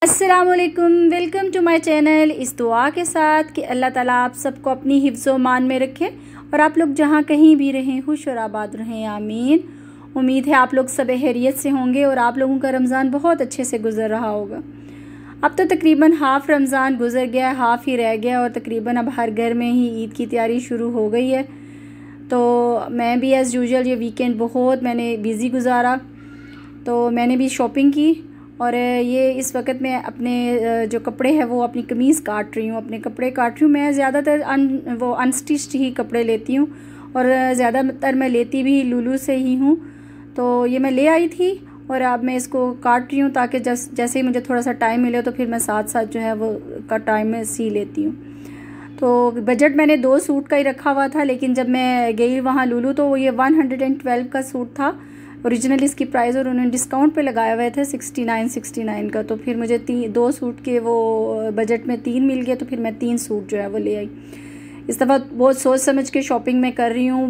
अस्सलामुअलैकुम, welcome to my channel. इस दुआ के साथ कि अल्लाह ताला आप सबको अपनी हिफ्ज़ व मान में रखे और आप लोग जहाँ कहीं भी रहें खुश और आबाद रहें, आमीन। उम्मीद है आप लोग सब खैरियत से होंगे और आप लोगों का रमज़ान बहुत अच्छे से गुज़र रहा होगा। अब तो तकरीबन हाफ़ रमज़ान गुज़र गया, हाफ़ ही रह गया और तकरीबन अब हर घर में ही ईद की तैयारी शुरू हो गई है। तो मैं भी एज़ यूजुअल ये वीकेंड बहुत मैंने बिज़ी गुजारा, तो मैंने भी शॉपिंग की और ये इस वक्त मैं अपने जो कपड़े हैं वो अपनी कमीज़ काट रही हूँ, अपने कपड़े काट रही हूँ। मैं ज़्यादातर वो अनस्टिच्ड ही कपड़े लेती हूँ और ज़्यादातर मैं लेती भी लुलु से ही हूँ। तो ये मैं ले आई थी और अब मैं इसको काट रही हूँ ताकि जैसे ही मुझे थोड़ा सा टाइम मिले तो फिर मैं साथ साथ जो है वो का टाइम में सी लेती हूँ। तो बजट मैंने 2 सूट का ही रखा हुआ था, लेकिन जब मैं गई वहाँ लुलु तो ये 112 का सूट था ओरिजिनल इसकी प्राइस, और उन्होंने डिस्काउंट पे लगाए हुए थे 69 का। तो फिर मुझे 2 सूट के वो बजट में 3 मिल गए, तो फिर मैं 3 सूट जो है वो ले आई। इस दफ़ा बहुत सोच समझ के शॉपिंग मैं कर रही हूँ।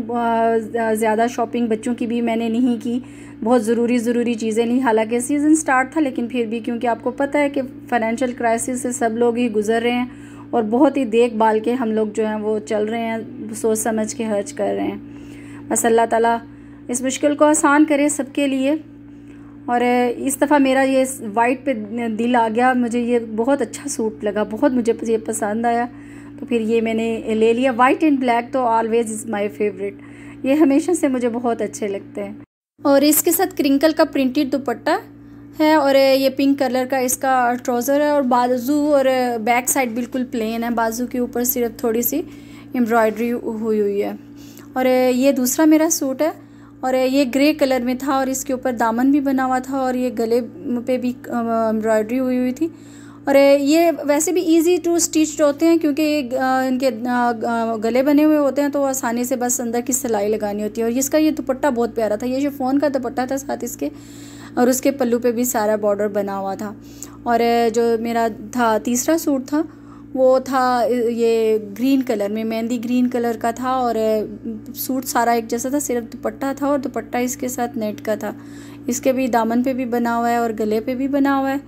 ज़्यादा शॉपिंग बच्चों की भी मैंने नहीं की, बहुत ज़रूरी चीज़ें ली। हालांकि सीज़न स्टार्ट था लेकिन फिर भी, क्योंकि आपको पता है कि फ़ाइनेंशियल क्राइसिस से सब लोग ही गुज़र रहे हैं और बहुत ही देखभाल के हम लोग जो हैं वो चल रहे हैं, सोच समझ के खर्च कर रहे हैं। बस अल्लाह ताला इस मुश्किल को आसान करे सबके लिए। और इस दफ़ा मेरा ये वाइट पे दिल आ गया, मुझे ये बहुत अच्छा सूट लगा, बहुत मुझे ये पसंद आया, तो फिर ये मैंने ले लिया। वाइट एंड ब्लैक तो ऑलवेज इज़ माय फेवरेट, ये हमेशा से मुझे बहुत अच्छे लगते हैं। और इसके साथ क्रिंकल का प्रिंटेड दुपट्टा है और ये पिंक कलर का इसका ट्राउज़र है और बाजू और बैक साइड बिल्कुल प्लेन है, बाजू के ऊपर सिर्फ थोड़ी सी एम्ब्रॉयडरी हुई है। और ये दूसरा मेरा सूट है और ये ग्रे कलर में था और इसके ऊपर दामन भी बना हुआ था और ये गले पे भी एम्ब्रॉयडरी हुई थी। और ये वैसे भी इजी टू स्टिच्ड होते हैं, क्योंकि इनके गले बने हुए होते हैं तो आसानी से बस अंदर की सिलाई लगानी होती है। और इसका ये दुपट्टा बहुत प्यारा था, ये शिफॉन का दुपट्टा था साथ इसके, और उसके पल्लू पे भी सारा बॉर्डर बना हुआ था। और जो मेरा था तीसरा सूट था वो था ये ग्रीन कलर में, मेहंदी ग्रीन कलर का था और सूट सारा एक जैसा था, सिर्फ दुपट्टा था और दुपट्टा इसके साथ नेट का था। इसके भी दामन पे भी बना हुआ है और गले पे भी बना हुआ है।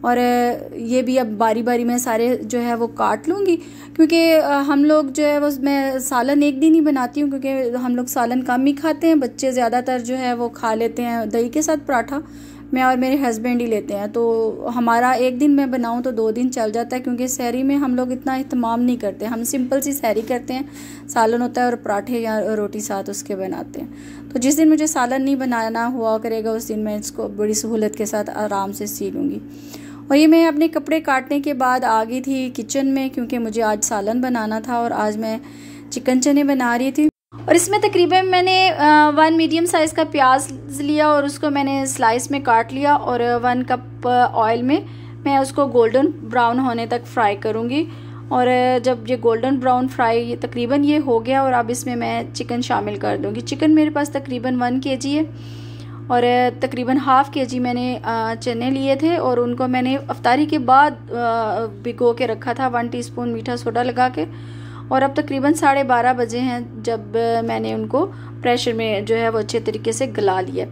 और ये भी अब बारी बारी में सारे जो है वो काट लूँगी, क्योंकि हम लोग जो है वो, मैं सालन एक दिन ही बनाती हूँ क्योंकि हम लोग सालन कम ही खाते हैं। बच्चे ज़्यादातर जो है वो खा लेते हैं दही के साथ पराठा, मैं और मेरे हस्बैंड ही लेते हैं। तो हमारा एक दिन मैं बनाऊं तो 2 दिन चल जाता है, क्योंकि सहरी में हम लोग इतना इत्माम नहीं करते, हम सिंपल सी सहरी करते हैं, सालन होता है और पराठे या रोटी साथ उसके बनाते हैं। तो जिस दिन मुझे सालन नहीं बनाना हुआ करेगा उस दिन मैं इसको बड़ी सहूलत के साथ आराम से सी लूँगी। और ये मैं अपने कपड़े काटने के बाद आ गई थी किचन में, क्योंकि मुझे आज सालन बनाना था और आज मैं चिकन चने बना रही थी। और इसमें तकरीबन मैंने 1 मीडियम साइज़ का प्याज लिया और उसको मैंने स्लाइस में काट लिया और 1 कप ऑयल में मैं उसको गोल्डन ब्राउन होने तक फ्राई करूँगी। और जब ये गोल्डन ब्राउन फ्राई तकरीबन ये हो गया, और अब इसमें मैं चिकन शामिल कर दूँगी। चिकन मेरे पास तकरीबन 1 kg है और तकरीबन ½ kg मैंने चने लिए थे और उनको मैंने अफ्तारी के बाद भिगो के रखा था 1 टीस्पून मीठा सोडा लगा के। और अब तकरीबन 12:30 बजे हैं जब मैंने उनको प्रेशर में जो है वो अच्छे तरीके से गला लिया।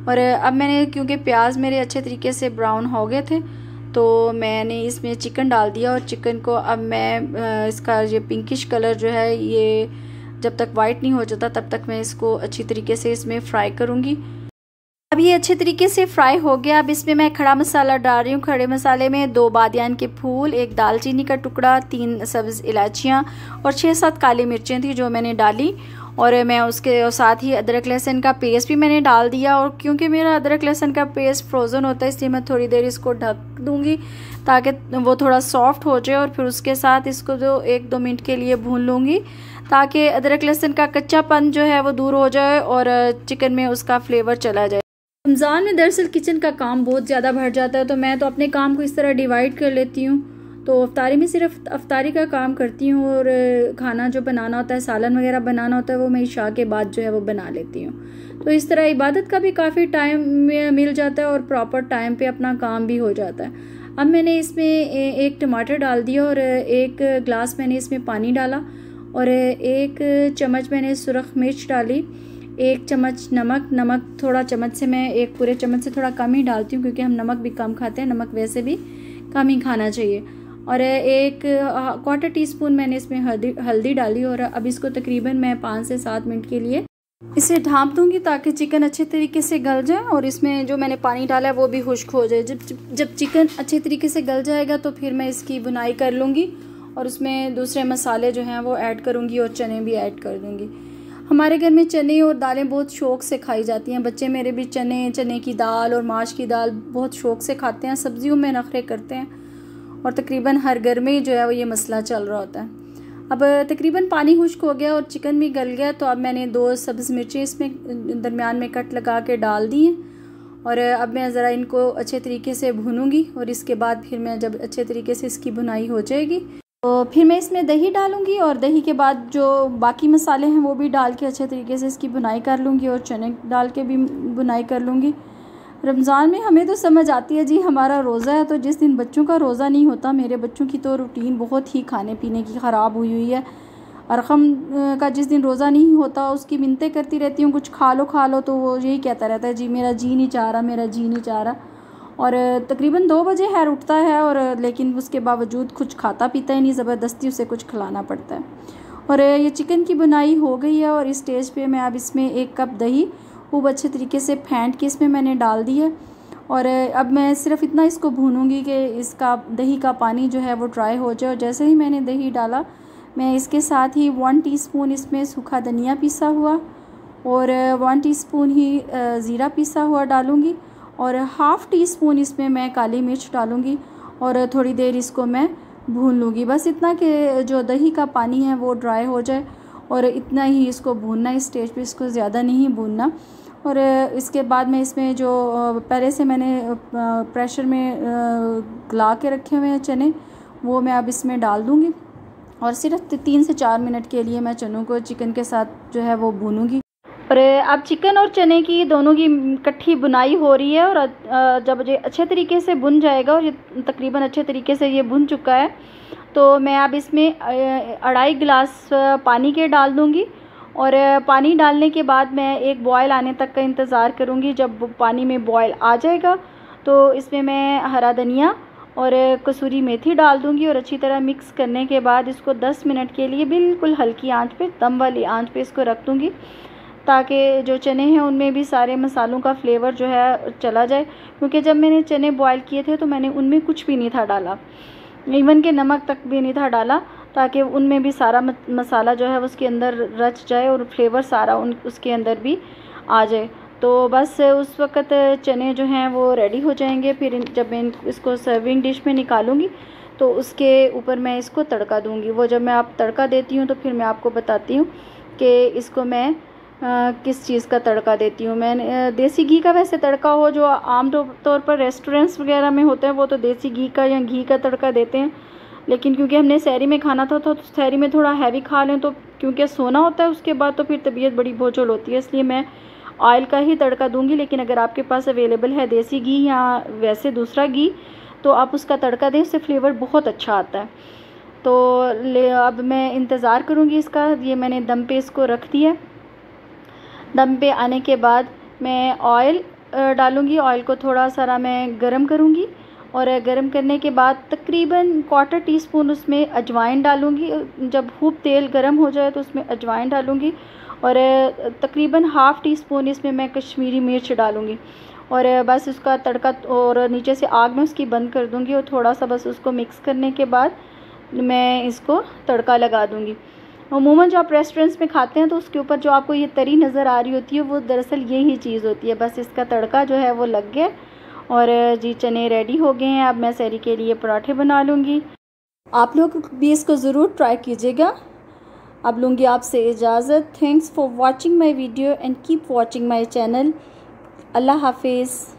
और अब मैंने, क्योंकि प्याज मेरे अच्छे तरीके से ब्राउन हो गए थे, तो मैंने इसमें चिकन डाल दिया और चिकन को अब मैं इसका ये पिंकिश कलर जो है ये जब तक वाइट नहीं हो जाता तब तक मैं इसको अच्छी तरीके से इसमें फ्राई करूँगी। अब ये अच्छे तरीके से फ्राई हो गया। अब इसमें मैं खड़ा मसाला डाल रही हूँ। खड़े मसाले में 2 बादियान के फूल, 1 दालचीनी का टुकड़ा, 3 सब्ज़ इलायचियाँ और 6-7 काली मिर्चें थी जो मैंने डाली। और मैं उसके साथ ही अदरक लहसुन का पेस्ट भी मैंने डाल दिया। और क्योंकि मेरा अदरक लहसुन का पेस्ट फ्रोज़न होता है इसलिए मैं थोड़ी देर इसको ढक दूँगी ताकि वो थोड़ा सॉफ्ट हो जाए। और फिर उसके साथ इसको जो 1-2 मिनट के लिए भून लूँगी ताकि अदरक लहसुन का कच्चापन जो है वो दूर हो जाए और चिकन में उसका फ्लेवर चला जाए। रमज़ान में दरअसल किचन का काम बहुत ज़्यादा बढ़ जाता है, तो मैं तो अपने काम को इस तरह डिवाइड कर लेती हूँ। तो अफ्तारी में सिर्फ अफ्तारी का काम करती हूँ और खाना जो बनाना होता है, सालन वगैरह बनाना होता है, वो मैं इशा के बाद जो है वो बना लेती हूँ। तो इस तरह इबादत का भी काफ़ी टाइम मिल जाता है और प्रॉपर टाइम पे अपना काम भी हो जाता है। अब मैंने इसमें 1 टमाटर डाल दिया और 1 गिलास मैंने इसमें पानी डाला और 1 चम्मच मैंने सुरख मिर्च डाली, 1 चम्मच नमक थोड़ा चम्मच से मैं 1 पूरे चम्मच से थोड़ा कम ही डालती हूँ, क्योंकि हम नमक भी कम खाते हैं, नमक वैसे भी कम ही खाना चाहिए। और एक क्वार्टर टीस्पून मैंने इसमें हल्दी डाली और अब इसको तकरीबन मैं 5 से 7 मिनट के लिए इसे ढाँप दूंगी ताकि चिकन अच्छे तरीके से गल जाए और इसमें जो मैंने पानी डाला है वो भी खुश्क हो जाए। जब चिकन अच्छे तरीके से गल जाएगा तो फिर मैं इसकी बुनाई कर लूँगी और उसमें दूसरे मसाले जो हैं वो ऐड करूँगी और चने भी ऐड कर दूँगी। हमारे घर में चने और दालें बहुत शौक़ से खाई जाती हैं। बच्चे मेरे भी चने की दाल और माश की दाल बहुत शौक़ से खाते हैं। सब्जियों में नखरे करते हैं और तकरीबन हर घर में जो है वो ये मसला चल रहा होता है। अब तकरीबन पानी खुश्क हो गया और चिकन भी गल गया तो अब मैंने 2 सब्ज़ मिर्चें इसमें दरमियान में कट लगा के डाल दी हैं और अब मैं ज़रा इनको अच्छे तरीके से भूनूंगी और इसके बाद फिर मैं जब अच्छे तरीके से इसकी भुनाई हो जाएगी तो फिर मैं इसमें दही डालूंगी और दही के बाद जो बाकी मसाले हैं वो भी डाल के अच्छे तरीके से इसकी भुनाई कर लूँगी और चने डाल के भी भुनाई कर लूँगी। रमज़ान में हमें तो समझ आती है जी हमारा रोज़ा है, तो जिस दिन बच्चों का रोज़ा नहीं होता, मेरे बच्चों की तो रूटीन बहुत ही खाने पीने की ख़राब हुई है। अरकम का जिस दिन रोज़ा नहीं होता उसकी मिन्नतें करती रहती हूँ कुछ खा लो, तो वो यही कहता रहता है जी मेरा जी नहीं चाह रहा, मेरा जी नहीं चाह रहा। और तकरीबन 2 बजे खैर उठता है और लेकिन उसके बावजूद कुछ खाता पीता ही नहीं, ज़बरदस्ती उसे कुछ खिलाना पड़ता है। और ये चिकन की बुनाई हो गई है और इस स्टेज पे मैं अब इसमें 1 कप दही खूब अच्छे तरीके से फेंट के इसमें मैंने डाल दी है और अब मैं सिर्फ इतना इसको भूनूंगी कि इसका दही का पानी जो है वो ड्राई हो जाए। और जैसे ही मैंने दही डाला मैं इसके साथ ही 1 टीस्पून इसमें सूखा धनिया पिसा हुआ और 1 टीस्पून ही ज़ीरा पिसा हुआ डालूँगी और हाफ़ टीस्पून इसमें मैं काली मिर्च डालूँगी और थोड़ी देर इसको मैं भून लूँगी। बस इतना कि जो दही का पानी है वो ड्राई हो जाए और इतना ही इसको भूनना, इस स्टेज पे इसको ज़्यादा नहीं भूनना। और इसके बाद मैं इसमें जो पहले से मैंने प्रेशर में गला के रखे हुए हैं चने, वो मैं अब इसमें डाल दूँगी और सिर्फ 3 से 4 मिनट के लिए मैं चनों को चिकन के साथ जो है वो भूनूँगी। और अब चिकन और चने की दोनों की इकट्ठी बुनाई हो रही है और जब ये अच्छे तरीके से भुन जाएगा और ये तकरीबन अच्छे तरीके से ये भुन चुका है तो मैं अब इसमें 2.5 गिलास पानी के डाल दूँगी और पानी डालने के बाद मैं एक बॉयल आने तक का इंतज़ार करूँगी। जब पानी में बॉयल आ जाएगा तो इसमें मैं हरा धनिया और कसूरी मेथी डाल दूँगी और अच्छी तरह मिक्स करने के बाद इसको 10 मिनट के लिए बिल्कुल हल्की आंच पे, दम वाली आंच पे इसको रख दूँगी ताकि जो चने हैं उनमें भी सारे मसालों का फ्लेवर जो है चला जाए। क्योंकि जब मैंने चने बॉयल किए थे तो मैंने उनमें कुछ भी नहीं था डाला, इवन के नमक तक भी नहीं था डाला, ताकि उनमें भी सारा मसाला जो है उसके अंदर रच जाए और फ्लेवर सारा उसके अंदर भी आ जाए। तो बस उस वक़्त चने जो हैं वो रेडी हो जाएंगे। फिर जब मैं इसको सर्विंग डिश में निकालूंगी तो उसके ऊपर मैं इसको तड़का दूंगी। वो जब मैं आप तड़का देती हूँ तो फिर मैं आपको बताती हूँ कि इसको मैं किस चीज़ का तड़का देती हूँ। मैं देसी घी का वैसे तड़का हो जो आम तौर पर रेस्टोरेंट्स वगैरह में होता है वो तो देसी घी का या घी का तड़का देते हैं, लेकिन क्योंकि हमने सहरी में खाना था तो सहरी में थोड़ा हैवी खा लें तो क्योंकि सोना होता है उसके बाद तो फिर तबीयत बड़ी बोझल होती है, इसलिए मैं ऑयल का ही तड़का दूंगी। लेकिन अगर आपके पास अवेलेबल है देसी घी या वैसे दूसरा घी तो आप उसका तड़का दें, उससे फ्लेवर बहुत अच्छा आता है। तो अब मैं इंतज़ार करूँगी इसका। ये मैंने दम पे इसको रख दिया। दम पे आने के बाद मैं ऑयल डालूँगी। ऑयल को थोड़ा सारा मैं गरम करूँगी और गरम करने के बाद तकरीबन 1/4 टीस्पून उसमें अजवाइन डालूँगी। जब खूब तेल गरम हो जाए तो उसमें अजवाइन डालूँगी और तकरीबन हाफ़ टीस्पून इसमें मैं कश्मीरी मिर्च डालूँगी और बस उसका तड़का और नीचे से आग में उसकी बंद कर दूँगी और थोड़ा सा बस उसको मिक्स करने के बाद मैं इसको तड़का लगा दूँगी। अमूमन जो आप रेस्टोरेंट्स में खाते हैं तो उसके ऊपर जो आपको ये तरी नज़र आ रही होती है वो दरअसल यही चीज़ होती है। बस इसका तड़का जो है वो लग गया और जी चने रेडी हो गए हैं। अब मैं सहरी के लिए पराठे बना लूँगी। आप लोग भी इसको ज़रूर ट्राई कीजिएगा। अब लूँगी आपसे इजाज़त। Thanks for watching my video and keep watching my चैनल। अल्लाह हाफिज़।